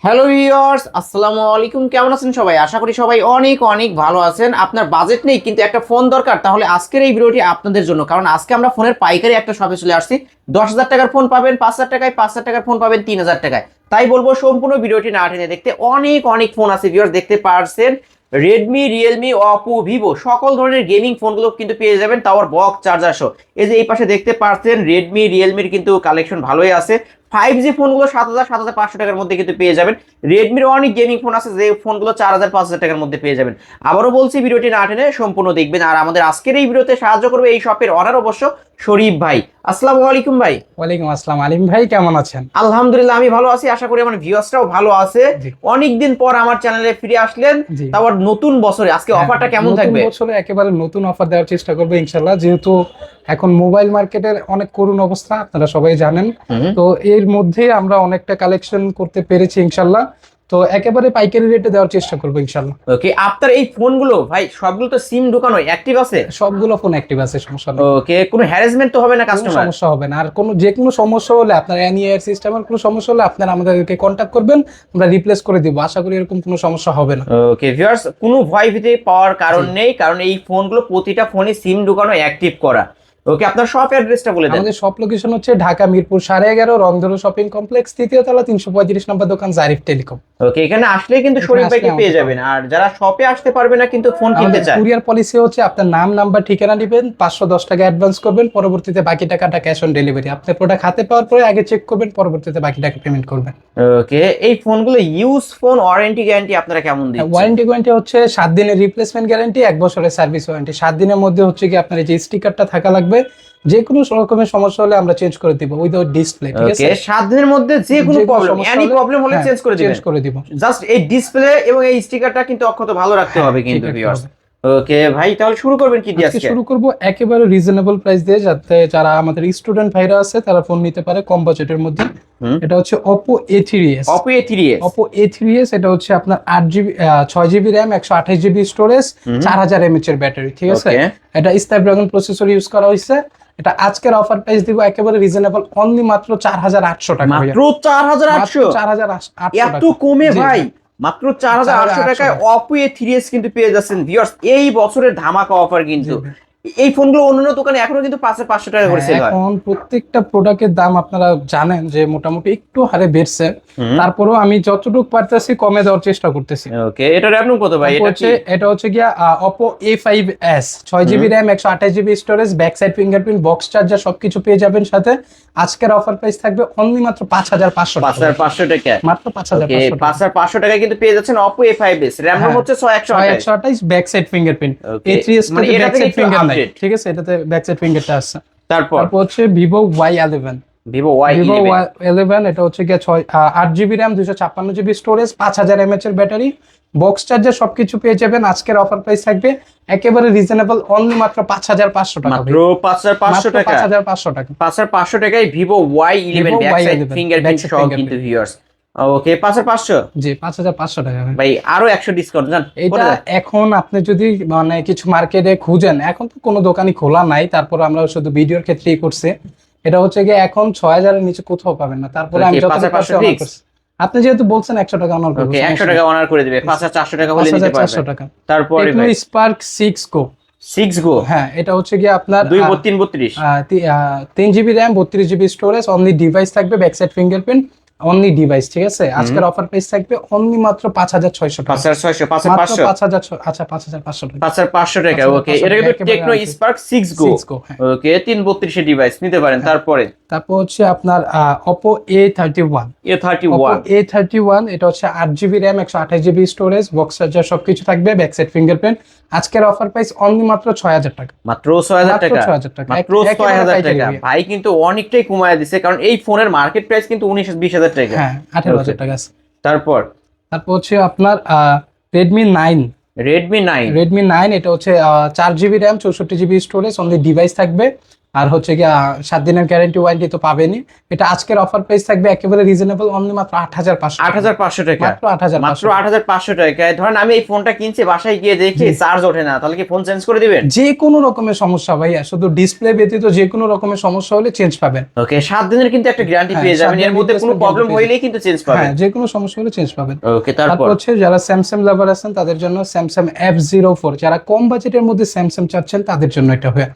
Hello viewers, আসসালামু আলাইকুম। কেমন আছেন সবাই? আশা করি সবাই অনেক অনেক ভালো আছেন। আপনার বাজেট নেই কিন্তু একটা ফোন দরকার, তাহলে আজকের এই ভিডিওটি আপনাদের জন্য। কারণ আজকে আমরা ফোনের পাইকারি একটা শপে চলে আসছি। 10,000 টাকার ফোন পাবেন 5,000 টাকায়, 5,000 টাকার ফোন পাবেন 3,000 টাকায়। তাই বলবো সম্পূর্ণ ভিডিওটি না টেনে দেখতে। অনেক অনেক ফোন আছে ভিউয়ার্স, দেখতে পারছেন। রেডমি, রিয়েলমি, অপো, ভিভো সকল ধরনের গেমিং ফোনগুলো কিন্তু পেয়ে যাবেন, তাও বক্স চার্জার সহ। এই যে এই পাশে দেখতে পাচ্ছেন রেডমি, রিয়েলমির কিন্তু কালেকশন ভালোই আছে। 5G ফোনগুলো 7,000 টাকার মধ্যে কিন্তু পেয়ে যাবেন। রেডমির অনেক গেমিং ফোন আছে যে ফোনগুলো 4,000 টাকার মধ্যে পেয়ে যাবেন। আবারও বলছি, ভিডিওটি না টেনে সম্পূর্ণ দেখবেন। আর আমাদের আজকের এই ভিডিওতে সাহায্য করবে এই শপের অনার অবশ্য শরীফ ভাই। আসসালামু আলাইকুম ভাই। ওয়ালাইকুম আসসালাম আলিম ভাই, কেমন আছেন? আলহামদুলিল্লাহ, আমি ভালো আছি। আশা করি আমার ভিউয়ার্সরাও ভালো আছে। জি। অনেকদিন পর আমার চ্যানেলে ফিরে আসলেন, জি। তারপর নতুন বছরে আজকে অফারটা কেমন থাকবে? নতুন বছরে একেবারে নতুন অফার দেওয়ার চেষ্টা করবো ইনশাল্লাহ, যেহেতু এখন মোবাইল মার্কেটের অনেক করুণ অবস্থা আপনারা সবাই জানেন। তো এর মধ্যে আমরা অনেকটা কালেকশন করতে পেরেছি ইনশাল্লাহ। তো একেবারে পাইকারি রেটে দেওয়ার চেষ্টা করবো ইনশাল্লাহ। ওকে, আপনার এই ফোনগুলো ভাই সবগুলো তো সিম ঢোকানো অ্যাক্টিভ আছে? সবগুলো ফোন অ্যাক্টিভ আছে, সমস্যা নেই। ওকে, কোনো হ্যারাসমেন্ট তো হবে না কোনো কাস্টমার? সমস্যা হবে না। আর যে কোনো সমস্যা হলে আপনার এনইআর সিস্টেমের কোনো সমস্যা হলে আপনারা আমাদেরকে কন্ট্যাক্ট করবেন, আমরা রিপ্লেস করে দিব। আশা করি এরকম কোনো সমস্যা হবে না। ওকে ভিউয়ার্স, কোনো ভয় ভীতি পাওয়ার কারণ নেই, কারণ এই ফোনগুলো প্রতিটা ফোনে সিম ঢোকানো অ্যাক্টিভ করা। ওকে, আপনার শপ অ্যাড্রেসটা বলে দেন। আমাদের শপ লোকেশন হচ্ছে ঢাকা মিরপুর 11.5 রংধনু শপিং কমপ্লেক্স, তৃতীয় তলা, 335 নম্বর দোকান, জারিফ টেলিকম। ওকে, এখানে আসলে কিন্তু এখানে শরীফ আসলে ভাইকে পেয়ে আমাকে যাবেন। আর যারা শপে আসতে পারবে না কিন্তু ফোন কিনতে আমাদের চায়, কুরিয়ার পলিসি হচ্ছে আপনার নাম, নাম্বার, ঠিকানা দিবেন, 510 টাকা অ্যাডভান্স করবেন, পরবর্তীতে বাকি টাকাটা ক্যাশ অন ডেলিভারি। আপনি প্রোডাক্ট হাতে পাওয়ার পরে আগে চেক করবেন, পরবর্তীতে বাকি টাকা পেমেন্ট করবেন। ওকে এই ফোনগুলো ইউজ ফোন ওয়ারেন্টি গ্যারান্টি আপনারা কেমন দিচ্ছেন? ওয়ারেন্টি হচ্ছে 7 দিনের রিপ্লেসমেন্ট গ্যারান্টি, 1 বছরের সার্ভিস ওয়ারেন্টি। 7 দিনের মধ্যে হচ্ছে কি আপনার এই যে স্টিকারটা থাকা লাগবে, যে কোনো রকমের সমস্যা হলে আমরা চেঞ্জ করে দিব উইদাউট ডিসপ্লে, ঠিক আছে? ওকে, 7 দিনের মধ্যে যে কোনো প্রবলেম, এনি প্রবলেম হলে চেঞ্জ করে দিবেন। চেঞ্জ করে দিব। জাস্ট এই ডিসপ্লে এবং এই স্টিকারটা কিন্তু অক্ষত ভালো রাখতে হবে কিন্তু ভিউয়ার্স। ওকে ভাই, তাহলে শুরু করবেন কি দিয়ে আজকে আজকে? শুরু করব একেবারে রিজনেবল প্রাইস দিয়ে, যাতে যারা আমাদের স্টুডেন্ট ভাইরা আছে তারা ফোন নিতে পারে কম বাজেটের মধ্যে। এটা হচ্ছে Oppo A3s। Oppo A3s। Oppo A3s এটা হচ্ছে আপনার 8GB 6GB RAM, 128GB storage, 4000 mAh এর ব্যাটারি, ঠিক আছে? এটা স্ন্যাপড্রাগন প্রসেসর ইউজ করা হয়েছে। এটা আজকের অফার প্রাইস দিব একেবারে রিজনেবল, অনলি মাত্র 4800 টাকা। মাত্র 4,800? 4800 এত কমে ভাই? জি। মাত্র 4,800 টাকায় Oppo A3s কিন্তু পেয়ে যাচ্ছেন ভিউয়ার্স। এই বছরের ধামাকা অফার কিন্তু। এই ফোনগুলো অন্যান্য দোকানে এখনো কিন্তু 500 টাকা করে সেল হয়। এখন প্রত্যেকটা প্রোডাক্টের দাম আপনারা জানেন যে মোটামুটি একটু হারে বেড়ছে, তারপরেও আমি যতটুকু পারতেছি কমে দেওয়ার চেষ্টা করতেছি। ওকে, এটা র্যাম কত ভাই? এটা হচ্ছে গিয়া Oppo A5s, 6GB RAM, 128GB storage, back side fingerprint, box charger সবকিছু পেয়ে যাবেন সাথে। আজকের অফার প্রাইস থাকবে অনলি মাত্র 5500 টাকা। 5500 টাকা, মাত্র 5500 টাকা। 5500 টাকায় কিন্তু পেয়ে যাচ্ছেন Oppo A5s। র্যাম হচ্ছে 6128, ব্যাক সাইড ফিঙ্গারপ্রিন্ট। A3s মানে এর এটা ব্যাক থেকে সাইড একটু ফিঙ্গার নাই, আপডেট। ঠিক আছে? এটাতে ব্যাক সাইড ফিঙ্গারটা আছে। তারপর হচ্ছে Vivo Y11। Vivo Vivo Y11। Y11 এটা হচ্ছে গিয়ে 8GB RAM, 256GB storage, 5000 mAh এর ব্যাটারি, বক্স চার্জার সবকিছু পেয়ে যাবেন। আজকের অফার প্রাইস থাকবে একেবারে রিজনেবল, অনলি মাত্র 5500 টাকা। মাত্র 5500 টাকা। 5500 টাকা। 5500 টাকায় Vivo Y11 back side fingerprint সহ কিন্তু ভিউয়ার্স। ওকে, 5500? জি, 5500 টাকা ভাই আরো 100 ডিসকাউন্ট জান। এটা এখন আপনি যদি মানে কিছু মার্কেটে খুঁজেন, এখন তো কোনো দোকানই খোলা নাই, তারপর আমরা শুধু ভিডিওর ক্ষেত্রেই করছি। এটা হচ্ছে গিয়ে এখন 6000 এর নিচে কোথাও পাবেন না। তারপরে আমি যত আপনি যেহেতু বলছেন 100 টাকা অনার করব, ওকে 100 টাকা অনার করে দিবে। 5400 টাকা হলে নিতে পারবেন। 5400 টাকা। তারপরে টেকনো স্পার্ক 6 গো। 6 গো, হ্যাঁ, এটা হচ্ছে গিয়ে আপনার 3GB RAM, 32GB storage, only device থাকবে back side fingerprint, only device, ঠিক আছে? আজকের অফার প্রাইস থাকবে অনলি মাত্র 5600 টাকা। 5600, 5500, 5500, আচ্ছা 5500 টাকা। 5500 টাকা। ওকে, এটা কিন্তু টেকনো স্পার্ক 6 গো। ওকে, 332 এর ডিভাইস নিতে পারেন। তারপর হচ্ছে আপনার Oppo A31। A31 এটা হচ্ছে 8GB RAM, 128GB storage, box charger সবকিছু থাকবে, ব্যাক সাইড ফিঙ্গারপ্রিন্ট। আজকের অফার প্রাইস অনলি মাত্র 6000 টাকা। মাত্র 6000 টাকা। মাত্র 6000 টাকা। ভাই কিন্তু অনেকটাই কমায় দিছে, কারণ এই ফোনের মার্কেট প্রাইস কিন্তু 19-20,000 টাকা। হ্যাঁ, 18000 টাকা আছে। তারপর হচ্ছে আপনার Redmi 9। Redmi 9 এটা হচ্ছে 4GB RAM, 64GB storage, only device থাকবে, আর হচ্ছে কি 7 দিনের গ্যারান্টি ওয়ারেন্টি তো পাবেনই। এটা আজকের অফার প্রাইস থাকবে একেবারে রিজনেবল, অনলি মাত্র 8500। 8500 টাকা, মাত্র 8500, মাত্র 8500 টাকায়। ধরেন আমি এই ফোনটা কিনছি, বাসায় গিয়ে দেখি চার্জ ওঠে না, তাহলে কি ফোন চেঞ্জ করে দিবেন? যে কোনো রকমের সমস্যা ভাইয়া, শুধু ডিসপ্লে ব্যতীত যে কোনো রকমের সমস্যা হলে চেঞ্জ পাবেন। ওকে, 7 দিনের কিন্তু একটা গ্যারান্টি পেয়ে যাবেন, এর মধ্যে কোনো প্রবলেম হইলেই কিন্তু চেঞ্জ পাবেন। হ্যাঁ, যে কোনো সমস্যা হলে চেঞ্জ পাবেন। ওকে, তারপর হচ্ছে যারা স্যামসাং লাভার আছেন তাদের জন্য স্যামসাং F04, যারা কম বাজেটের মধ্যে স্যামসাং চাচ্ছেন তাদের জন্য এটা হয়।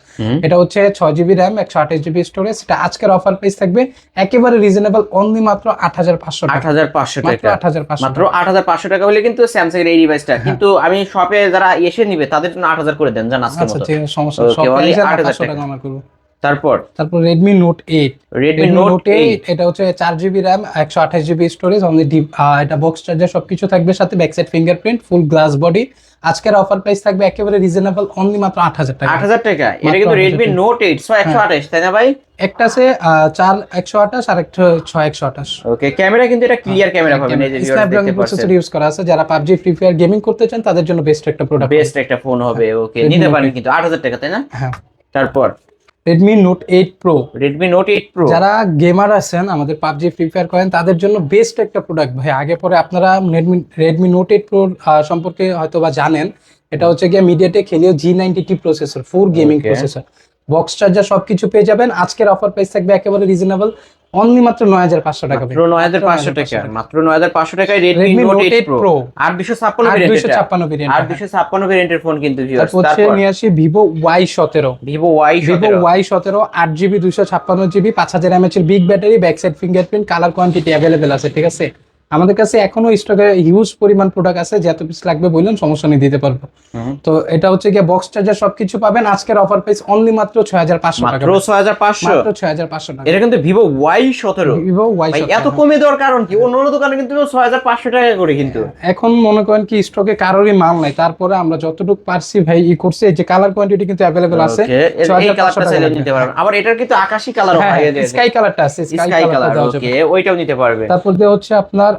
এটা হচ্ছে 6GB র্যাম 128GB স্টোরেজ। এটা আজকের অফার প্রাইস থাকবে একেবারে রিজনেবল, অনলি মাত্র 8500 টাকা। 8500 মাত্র টাকা, 8500, মাত্র 8500 টাকা হলে কিন্তু স্যামসাং এর এই ডিভাইসটা। কিন্তু আমি শপে যারা এসে নিবে তাদের জন্য 8000 করে দেন, জান আজকের আচ্ছা মতো। ঠিক আছে, সমস্যা Okay, সব only প্রাইসে 8000 800 টাকা আমরা করব। তারপর Redmi Note 8, Redmi Note 8 এটা হচ্ছে 4GB RAM 128GB storage, only এটা বক্স চার্জার সবকিছু থাকবে সাথে, ব্যাক সাইড ফিঙ্গারপ্রিন্ট, ফুল গ্লাস বডি। আজকের অফার প্রাইস থাকবে একেবারে রিজনেবল, অনলি মাত্র 8000 টাকা। 8000 টাকা। এটা কিন্তু Redmi Note 8 128, তাই না ভাই? একটা আছে 4128 আর একটা 6128। ওকে, ক্যামেরা কিন্তু এটা ক্লিয়ার ক্যামেরা পাবেন, এই যে ভিউয়ার্স স্ন্যাপড্রাগন দেখতে পাচ্ছেন। প্রসেসর ইউজ করা আছে, যারা PUBG ফ্রি ফায়ার গেমিং করতে চান তাদের জন্য বেস্ট একটা প্রোডাক্ট। বেস্ট একটা ফোন হবে। ওকে, Redmi নিতে Note পারেন 8 কিন্তু 8000 টাকা, তাই না? হ্যাঁ। তারপর Redmi Note 8 Pro, Redmi Note 8 Pro, যারা গেমার আছেন আমাদের PUBG ফ্রি ফায়ার করেন তাদের জন্য বেস্ট একটা প্রোডাক্ট ভাই। আগে পরে আপনারা Redmi Note 8 Pro সম্পর্কে হয়তো বা জানেন। এটা হচ্ছে গিয়ে MediaTek Helio G90T processor, 4 gaming Okay. Processor, box charger সবকিছু পেয়ে যাবেন। আজকের অফার প্রাইস থাকবে একেবারে রিজনেবল, অনলি মাত্র 9500 টাকা। মাত্র 9500 টাকা, মাত্র 9500 টাকায় Redmi Note 8 Pro 8256 variant, 8256 variant, 8256 ভেরিয়েন্টের ফোন কিন্তু ভিউয়ার্স। তারপর হচ্ছে নিয়ে আসি Vivo Y17, Vivo Y17, Vivo Y17 8GB 256GB 5000 mAh এর big battery, back side fingerprint, colour quantity available আছে, ঠিক আছে? আমাদের কাছে এখনো স্টকে হিউজ পরিমাণ প্রোডাক্ট আছে, যত পিস লাগবে বললেন সমস্যা নেই, দিতে পারবো। তো এটা হচ্ছে গিয়ে বক্স চার্জার সবকিছু পাবেন। আজকের অফার প্রাইস অনলি মাত্র 6500 টাকা, মাত্র 6500, মাত্র 6500 টাকা। এটা কিন্তু Vivo Y17। Vivo ভাই Y17 এত কমে দেওয়ার কারণ কি? অন্য অন্য দোকানে কিন্তু 6500 টাকা করে কিন্তু। এখন মনে করেন কি স্টকে কারোরই মাল নাই, তারপরে আমরা যতটুকু পারছি ভাই করছি, এই যে কালার কোয়ান্টিটি কিন্তু अवेलेबल আছে। ওকে, এই কালারটা চাইলে নিতে পারবেন। আবার এটার কিন্তু আকাশী কালার হয়, এই যে স্কাই কালারটা আছে, স্কাই কালার। ওকে, ওইটাও নিতে পারবে। তারপর দিয়ে হচ্ছে আপনার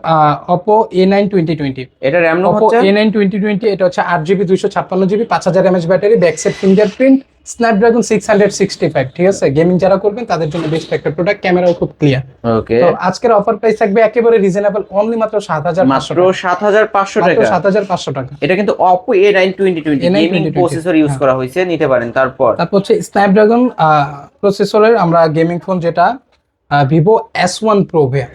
Oppo A9 2020, এটা র‍্যাম নো Oppo হচ্ছে A9 2020, এটা হচ্ছে 8GB 256GB 5000 mAh battery, back side fingerprint, Snapdragon 665, ঠিক আছে? গেমিং যারা করবেন তাদের জন্য বেস্ট একটা প্রোডাক্ট, ক্যামেরাও খুব ক্লিয়ার। ওকে, তো আজকের অফার প্রাইস থাকবে একেবারে রিজনেবল, অনলি মাত্র 7500 মাত্র 7500 মাত্র টাকা। 7500 টাকা। এটা কিন্তু Oppo A9 2020 gaming processor use করা হয়েছে, নিতে পারেন। তারপর হচ্ছে স্ন্যাপড্রাগন প্রসেসরের আমরা গেমিং ফোন, যেটা Vivo S1 Pro ভাইয়া।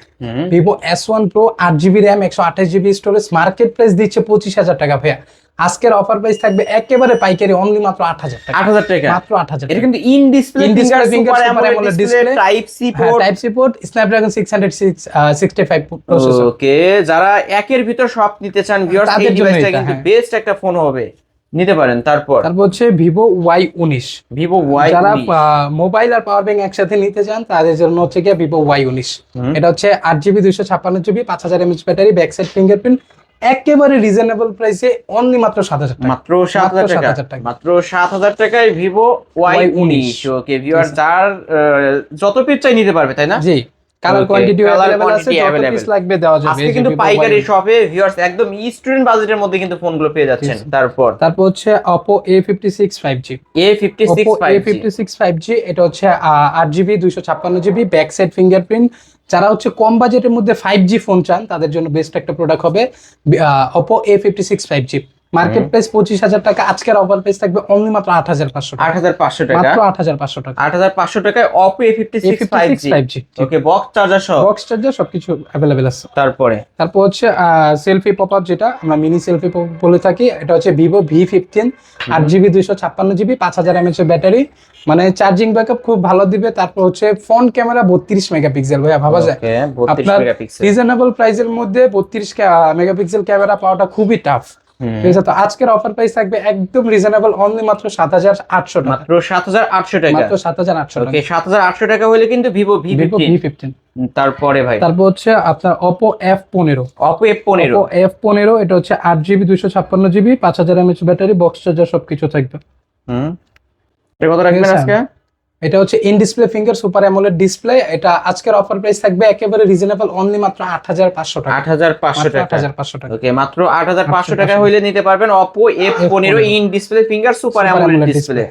Vivo S1 Pro 8GB RAM 128GB storage, market price দিচ্ছে 25000 টাকা ভাইয়া। আজকের অফার প্রাইস থাকবে একেবারে পাইকারি, অনলি মাত্র 8000 টাকা। 8000 টাকা, মাত্র 8000 এটা টাকা। কিন্তু in display super AMOLED display, type C port, type C port, Snapdragon 665 processor. Okay, যারা একের ভিতর সব নিতে চান ভিউয়ার্স, এই তাদের জন্য ডিভাইসটা এটা, কিন্তু হ্যাঁ। বেস্ট একটা ফোন হবে, নিতে পারেন। তারপর হচ্ছে Vivo Y19, Vivo যারা Y19, মোবাইল আর পাওয়ার ব্যাংক একসাথে নিতে চান তাদের জন্য হচ্ছে গিয়ে Vivo Y19। এটা হচ্ছে 8GB 256GB 5000 mAh battery, back side fingerprint, একেবারে রিজনেবল প্রাইসে, অনলি মাত্র 7000 টাকা। মাত্র 7000 টাকা, মাত্র 7000 টাকায় Vivo Y19। ওকে ভিউয়ার্স, যার যত পিস চাই নিতে পারবে, তাই না? জি, কালার কোয়ান্টিটি अवेलेबल আছে, যত available। পিস লাগবে দেওয়া যাবে। আজকে কিন্তু পাইকারি শপে ভিউয়ার্স একদম স্টুডেন্ট বাজেটের মধ্যে কিন্তু ফোনগুলো পেয়ে যাচ্ছেন। তারপর হচ্ছে Oppo A56 5G, A56 Oppo 5G, A56 5G, এটা হচ্ছে 8GB 256GB back side fingerprint. যারা হচ্ছে কম বাজেটের মধ্যে 5G ফোন চান তাদের জন্য বেস্ট একটা প্রোডাক্ট হবে Oppo A56 5G। Market price 25000 টাকা, আজকের অফার প্রাইস থাকবে অনলি মাত্র 8500 টাকা। 8500 টাকা, মাত্র 8500 টাকা। 8500 টাকায় Oppo A56 5G। ওকে, বক্স চার্জার সহ, বক্স চার্জার সবকিছু अवेलेबल আছে। তারপর হচ্ছে সেলফি পপআপ, যেটা আমরা মিনি সেলফি পপআপ বলে থাকি, এটা হচ্ছে Vivo V15 8GB 256GB 5000 mAh battery, মানে চার্জিং ব্যাকআপ খুব ভালো দিবে। তারপর হচ্ছে ফ্রন্ট ক্যামেরা 32 মেগাপিক্সেল, ভাইয়া ভাবা যায়? ওকে, 32 মেগাপিক্সেল, রিজনেবল প্রাইসের মধ্যে 32 মেগাপিক্সেল ক্যামেরা পাওয়াটা খুবই টাফ, ঠিক আছে? তো আজকের অফার প্রাইস থাকবে একদম রিজনেবল, অনলি মাত্র 7800 টাকা, মাত্র 7800 টাকা, মাত্র 7800 টাকা। ওকে, 7800 টাকা হলে কিন্তু Vivo V15। তারপরে ভাই, তারপর হচ্ছে আপনার Oppo F15, Oppo F15, Oppo F15, এটা হচ্ছে 8GB 256GB 5000 mAh battery, box charger সবকিছু থাকবে। এটা কত রাখবেন আজকে? এটা হচ্ছে in display finger super AMOLED display. এটা আজকের অফার প্রাইস থাকবে একেবারে রিজনেবল, অনলি মাত্র 8500 টাকা। 8500 টাকা। 8500 টাকা। ওকে, মাত্র 8500 টাকা হইলে নিতে পারবেন Oppo F15 in display finger super AMOLED display.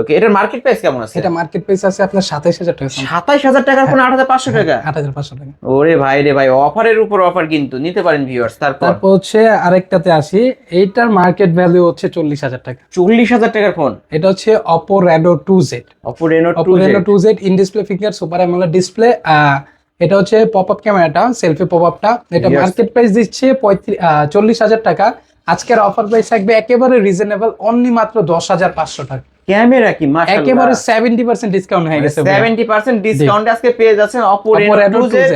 Okay, এটার মার্কেট প্রাইস কেমন আছে? এটা মার্কেট প্রাইস আছে আপনার 27000 টাকা। 27000 টাকার ফোন 8500 টাকা? 8500 টাকা। ওরে ভাই রে ভাই, অফারের উপর অফার কিন্তু, নিতে পারেন ভিউয়ার্স। তারপর হচ্ছে আরেকটাতে আসি, এইটার মার্কেট ভ্যালু হচ্ছে 40000 টাকা। 40000 টাকার ফোন? এটা হচ্ছে Oppo Reno 2Z। Oppo Reno 2Z in display finger super AMOLED display. এটা হচ্ছে পপআপ ক্যামেরাটা, সেলফি পপআপটা। এটা মার্কেট প্রাইস দিচ্ছে 40000 টাকা। আজকের অফার প্রাইস থাকবে একেবারে রিজনেবল, অনলি মাত্র 10500 টাকা। ক্যামেরা কি মাশাআল্লাহ, একেবারে 70% ডিসকাউন্ট হয়ে গেছে। 70% ডিসকাউন্ট আজকে পেয়ে যাচ্ছেন Oppo Reno 2Z।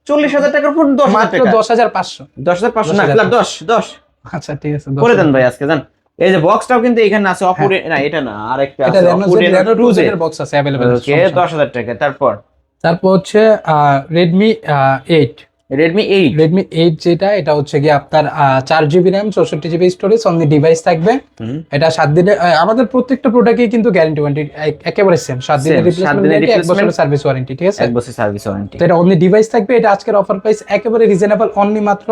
40000 টাকার ফোন 10000 মাত্র টাকা। 10500। 10500 না, 10। আচ্ছা ঠিক আছে, করে দেন ভাই আজকে দেন। এই যে বক্সটাও কিন্তু এখানে আছে Oppo না, এটা না, আরেকটা আছে Oppo Reno 2Z এর বক্স আছে अवेलेबल। ওকে, 10000 টাকা। তারপর হচ্ছে Redmi 8। Redmi 8 যেটা, এটা হচ্ছে কি আপনার 4GB RAM 64GB storage, only device থাকবে। এটা 7 দিনের, আমাদের প্রত্যেকটা প্রোডাক্টে কিন্তু গ্যারান্টি ওয়ারেন্টি একেবারে সেম। 7 দিনের রিপ্লেসমেন্ট, 1 বছরের সার্ভিস ওয়ারেন্টি, ঠিক আছে? 1 বছর সার্ভিস ওয়ারেন্টি। তো এটা অনলি ডিভাইস থাকবে। এটা আজকের অফার প্রাইস একেবারে রিজনেবল, অনলি মাত্র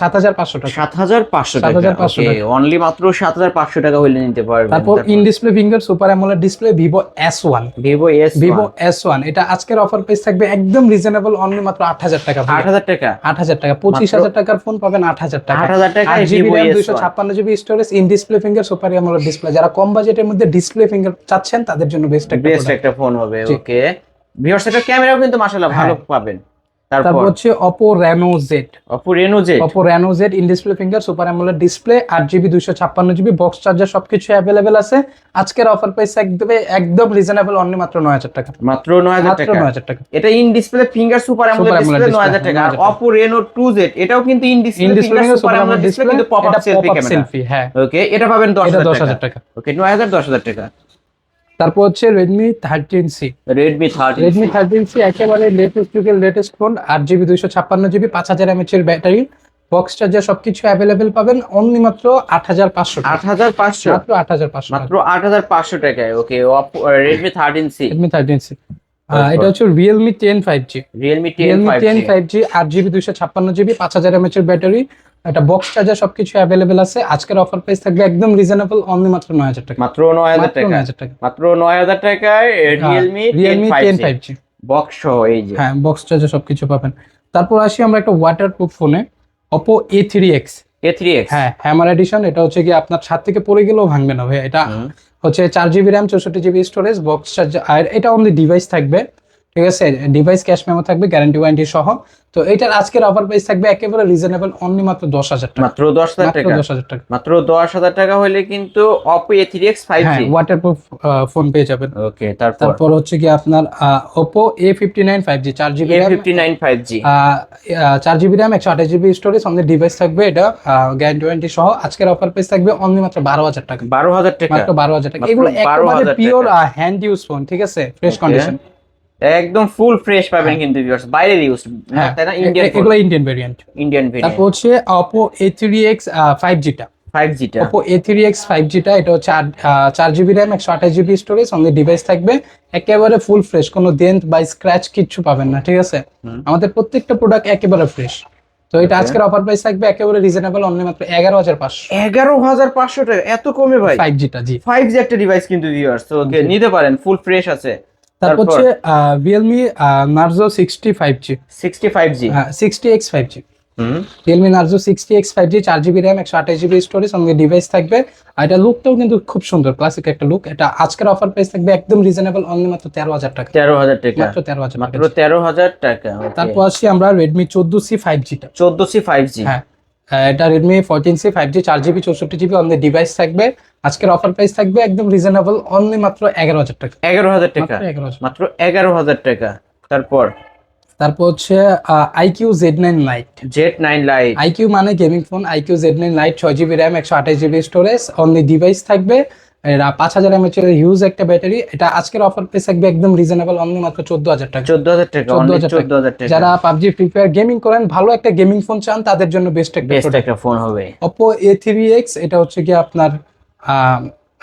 7500 টাকা। 7500 টাকা। ওকে, অনলি মাত্র 7500 টাকা হইলে নিতে পারবেন। তারপর in display finger super AMOLED display Vivo S1। Vivo S1 এটা আজকের অফার প্রাইস থাকবে একদম রিজনেবল, অনলি মাত্র 8000 টাকা। 8000 টাকা? 8000 টাকা। 25000 টাকার ফোন পাবেন 8000 টাকা। 8000 টাকায় Vivo Vivo S1 256GB storage, in display finger super AMOLED display. যারা কম বাজেটের মধ্যে ডিসপ্লে ফিঙ্গার চাচ্ছেন তাদের জন্য বেস্ট একটা ফোন হবে। ওকে ভিউয়ার্স, এটা ক্যামেরাও কিন্তু মাশাআল্লাহ ভালো পাবেন। তারপর হচ্ছে Oppo Reno Z। Oppo Reno Z in display finger super AMOLED display, 8GB 256GB box charger সবকিছু अवेलेबल আছে। আজকের অফার প্রাইস একদম রিজনেবল, অনলি মাত্র 9000 টাকা। মাত্র 9000 টাকা। 9000 টাকা। এটা in display finger super AMOLED display 9000 টাকা। আর Oppo Reno 2Z এটাও কিন্তু in display finger super AMOLED display, কিন্তু পপআপ সেলফি ক্যামেরা। হ্যাঁ ওকে, এটা পাবেন 10000 টাকা। ওকে, 9000 10000 টাকা। তারপর হচ্ছে Redmi 13C। Redmi 13C একেবারে latest phone, 8GB 256GB 5000 mAh এর ব্যাটারি, বক্স চার্জার সবকিছু अवेलेबल পাবেন, অনলি মাত্র 8500 টাকা। 8500? মাত্র 8500, মাত্র 8500 টাকায়। ওকে, Redmi 13C। এটা হচ্ছে Realme 10 5G। Realme 10 5G 8GB 256GB 5000 mAh এর ব্যাটারি, এটা বক্স চার্জার সবকিছু अवेलेबल আছে। আজকের অফার প্রাইস থাকবে একদম রিজনেবল, অনলি মাত্র 9000 টাকা। মাত্র 9000 টাকা। মাত্র 9000 টাকায় Realme 10 5G বক্স সহ। এই যে হ্যাঁ, বক্স চার্জার সবকিছু পাবেন। তারপর আসি আমরা একটা ওয়াটারপ্রুফ ফোনে, Oppo A3X। হ্যাঁ, হ্যামার এডিশন। এটা হচ্ছে কি আপনার ছাদ থেকে পড়ে গেলেও ভাঙবে না ভাই। এটা হচ্ছে 4GB RAM 64GB storage, box charger. আর এটা অনলি ডিভাইস থাকবে, ঠিক আছে? ডিভাইস ক্যাশ মেমো থাকবে, গ্যারান্টি ওয়ারেন্টি সহ। তো এটার আজকের অফার প্রাইস থাকবে একেবারে রিজনেবল, অনলি মাত্র 10000 টাকা। মাত্র 10000 টাকা। 10000 টাকা। মাত্র 10000 টাকা হলে কিন্তু Oppo A3X 5G waterproof phone পেয়ে যাবেন। ওকে, তারপর হচ্ছে কি আপনার Oppo A59 5G 4GB RAM 5G 4GB RAM 128GB storage, only device থাকবে। এটা গ্যারান্টি ওয়ারেন্টি সহ। আজকের অফার প্রাইস থাকবে অনলি মাত্র 12000 টাকা। 12000 টাকা। মাত্র 12000 টাকা। এগুলো একেবারে পিওর হ্যান্ড ইউজ ফোন, ঠিক আছে? ফ্রেশ কন্ডিশন, একদম ফুল ফ্রেশ পাবেন কিন্তু ভিউয়ার্স, বাইরের ইউজ না, তাই না? এগুলো ইন্ডিয়ান ভেরিয়েন্ট। তারপর হচ্ছে Oppo A3X 5G টা। Oppo A3X 5G টা, এটা হচ্ছে 4GB RAM 128GB storage, only device থাকবে। একেবারে ফুল ফ্রেশ, কোনো ডেন্ট বা স্ক্র্যাচ কিচ্ছু পাবেন না, ঠিক আছে? আমাদের প্রত্যেকটা প্রোডাক্ট একেবারে ফ্রেশ। তো এটা আজকের অফার প্রাইস থাকবে একেবারে রিজনেবল, অনলি মাত্র 11500। 11500 টাকা? এত কমে ভাই? 5G টা, জি 5G একটা ডিভাইস কিন্তু ভিউয়ার্স। ওকে, নিতে পারেন, ফুল ফ্রেশ আছে। তারপর হচ্ছে Realme Narzo 60 5G। 65G 60X 5G। Realme Narzo 60X 5G 4GB RAM 128GB storage, সঙ্গে ডিভাইস থাকবে। আর এটা লুকটাও কিন্তু খুব সুন্দর, ক্লাসিক একটা লুক। এটা আজকের অফার প্রাইস থাকবে একদম রিজনেবল, অনলি মাত্র 13000 টাকা। 13000 টাকা। মাত্র 13000 মাত্র 13000 টাকা। তারপর আসি আমরা Redmi 14C 5G টা। 14C 5G, হ্যাঁ, এটা Redmi 14C 5G 4GB 64GB only device থাকবে। আজকের অফার প্রাইস থাকবে একদম রিজনেবল, অনলি মাত্র 11000 টাকা। 11000 টাকা। মাত্র 11000 টাকা। তারপর হচ্ছে iQ Z9 Lite। iQ মানে gaming phone. iQ Z9 Lite 6GB RAM 128GB storage, only device থাকবে। এরা 5000 mAh এর হিউজ একটা ব্যাটারি। এটা আজকের অফার প্রাইস থাকবে একদম রিজনেবল, অনলি মাত্র 14000 টাকা। 14000 টাকা। 14000 টাকা। যারা PUBG ফ্রি ফায়ার গেমিং করেন, ভালো একটা গেমিং ফোন চান, তাদের জন্য বেস্ট একটা ফোন হবে Oppo A3X। এটা হচ্ছে কি আপনার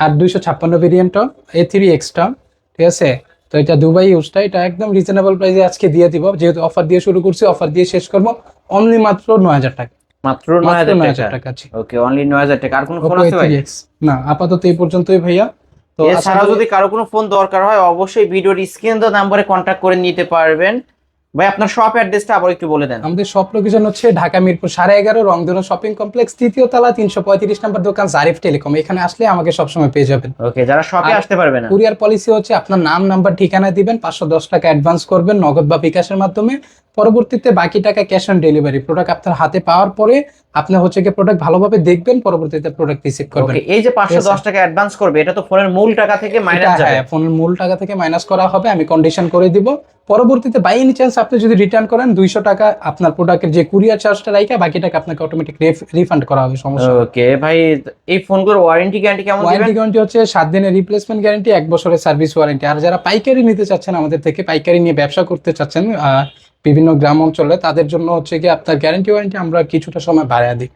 8256 ভেরিয়েন্ট A3X টা, ঠিক আছে? তো এটা দুবাই ইউজটা, এটা একদম রিজনেবল প্রাইসে আজকে দিয়ে দিব, যেহেতু অফার দিয়ে শুরু করছি, অফার দিয়ে শেষ করবো অনলি মাত্র 9000 টাকা। মাত্র মাত্র 9000 9000 টাকা। টাকা জি। ওকে, অনলি 9000 টাকা। আর কোনো ফোন Oppo আছে ভাই? A3X না, আপাতত এই পর্যন্তই ভাইয়া। তো এছাড়াও যদি কারো কোনো ফোন দরকার হয় অবশ্যই ভিডিওর স্ক্রিন দেওয়া নাম্বারে কন্ট্যাক্ট করে নিতে পারবেন। ভাই আপনার শপ অ্যাড্রেসটা আবার একটু বলে দেন। আমাদের শপ লোকেশন হচ্ছে ঢাকা মিরপুর 11.5 রংধনু শপিং কমপ্লেক্স, তৃতীয় তলা, 335 নাম্বার দোকান, জারিফ টেলিকম। এখানে আসলে আমাকে সবসময় পেয়ে যাবেন। ওকে, যারা শপে আর আসতে পারবে না, কুরিয়ার পলিসি হচ্ছে আপনার নাম, নাম্বার, ঠিকানা দিবেন, 510 টাকা অ্যাডভান্স করবেন নগদ বা বিকাশের মাধ্যমে, পরবর্তীতে বাকি টাকা ক্যাশ অন ডেলিভারি। প্রোডাক্ট আপনার হাতে পাওয়ার পরে আপনি হচ্ছে কি প্রোডাক্ট ভালোভাবে দেখবেন, পরবর্তীতে প্রোডাক্ট রিসিভ করবেন। ওকে, এই যে 510 টাকা অ্যাডভান্স করবে এটা তো ফোনের মূল টাকা থেকে মাইনাস যাবে। হ্যাঁ, ফোনের মূল টাকা থেকে মাইনাস করা হবে, আমি কন্ডিশন করে দিব। পরবর্তীতে বাই এনি চান্স আপনি যদি রিটার্ন করেন 200 টাকা আপনার প্রোডাক্টের যে কুরিয়ার চার্জটা রাখা, বাকি টাকা আপনাকে অটোমেটিক রিফান্ড করা হবে, সমস্যা নেই। ওকে ভাই, এই ফোনগুলোর ওয়ারেন্টি গ্যারান্টি কেমন দিবেন? ওয়ারেন্টি গ্যারান্টি হচ্ছে 7 দিনের রিপ্লেসমেন্ট গ্যারান্টি, 1 বছরের সার্ভিস ওয়ারেন্টি। আর যারা পাইকারি নিতে চাচ্ছেন আমাদের থেকে, পাইকারি নিয়ে ব্যবসা করতে চাচ্ছেন বিভিন্ন গ্রাম অঞ্চলে, তাদের জন্য হচ্ছে কি আপনার গ্যারান্টি ওয়ারেন্টি আমরা কিছুটা সময় বাড়ায় দিই,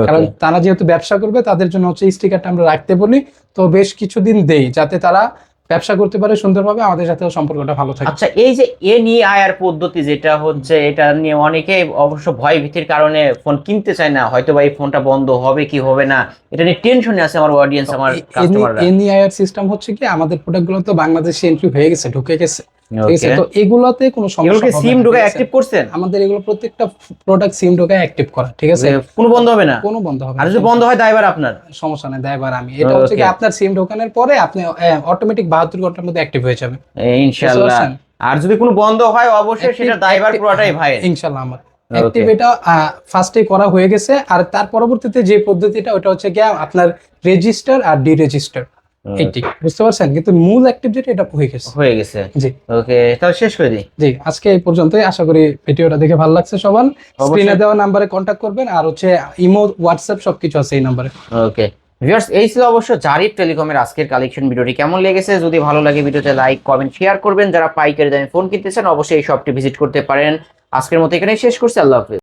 কারণ তারা যেহেতু ব্যবসা করবে তাদের জন্য হচ্ছে স্টিকারটা আমরা রাখতে বলি। তো বেশ কিছুদিন দেই যাতে তারা ব্যবসা করতে পারে সুন্দরভাবে, আমাদের সাথেও সম্পর্কটা ভালো থাকে। আচ্ছা, এই যে এনইআইআর পদ্ধতি যেটা হচ্ছে, এটা নিয়ে অনেকে অবশ্য ভয় ভীতির কারণে ফোন কিনতে চায় না, হয়তো বা এই ফোনটা বন্ধ হবে কি হবে না, এটা নিয়ে টেনশনে আছে আমার অডিয়েন্স, আমার কাস্টমাররা। এনইআইআর সিস্টেম হচ্ছে কি আমাদের প্রোডাক্টগুলো তো বাংলাদেশে এন্ট্রি হয়ে গেছে, ঢুকে গেছে, ঠিক আছে? তো এগুলোতে কোনো সমস্যা এগুলোকে হবে সিম না, ঢোকা ঠিক আছে? অ্যাক্টিভ করছেন? আমাদের এগুলো প্রত্যেকটা প্রোডাক্ট সিম ঢোকা অ্যাক্টিভ করা, ঠিক আছে? কোনো বন্ধ হবে না? কোনো বন্ধ হবে আর না, যদি বন্ধ হয় দায়ভার আপনার? সমস্যা নেই, দায়ভার আমি। এটা হচ্ছে কি Okay. আপনার সিম ঢোকানোর পরে আপনি অটোমেটিক 72 ঘন্টার মধ্যে অ্যাক্টিভ হয়ে যাবে, ইনশাআল্লাহ। বুঝতে পারছেন? আর যদি কোনো বন্ধ হয় অবশ্যই সেটা দায়ভার পুরোটাই ভাই। ইনশাআল্লাহ আমার অ্যাক্টিভ এটা ফার্স্টে করা হয়ে গেছে। আর তার পরবর্তীতে যে পদ্ধতিটা ওটা হচ্ছে কি আপনার রেজিস্টার আর ডি রেজিস্টার, এইটি, বুঝতে পারছেন? কিন্তু মূল অ্যাক্টিভ যেটা এটা হয়ে গেছে। জি ওকে, তাহলে শেষ করে দিই। জি, আজকে এই পর্যন্তই। আশা করি ভিডিওটা দেখে ভালো লাগছে সবার। স্ক্রিনে দেওয়া নাম্বারে কন্ট্যাক্ট করবেন, আর হচ্ছে ইমো, হোয়াটসঅ্যাপ সবকিছু আছে এই নাম্বারে। ওকে ভিউয়ার্স, এই ছিল অবশ্য জারিফ টেলিকমের আজকের কালেকশন। ভিডিওটি কেমন লেগেছে? যদি ভালো লাগে ভিডিওতে লাইক, কমেন্ট, শেয়ার করবেন। যারা পাইকারি দামে ফোন কিনতে চান অবশ্যই এই শপটি ভিজিট করতে পারেন। আজকের মতো এখানেই শেষ করছি। আল্লাহ হাফেজ।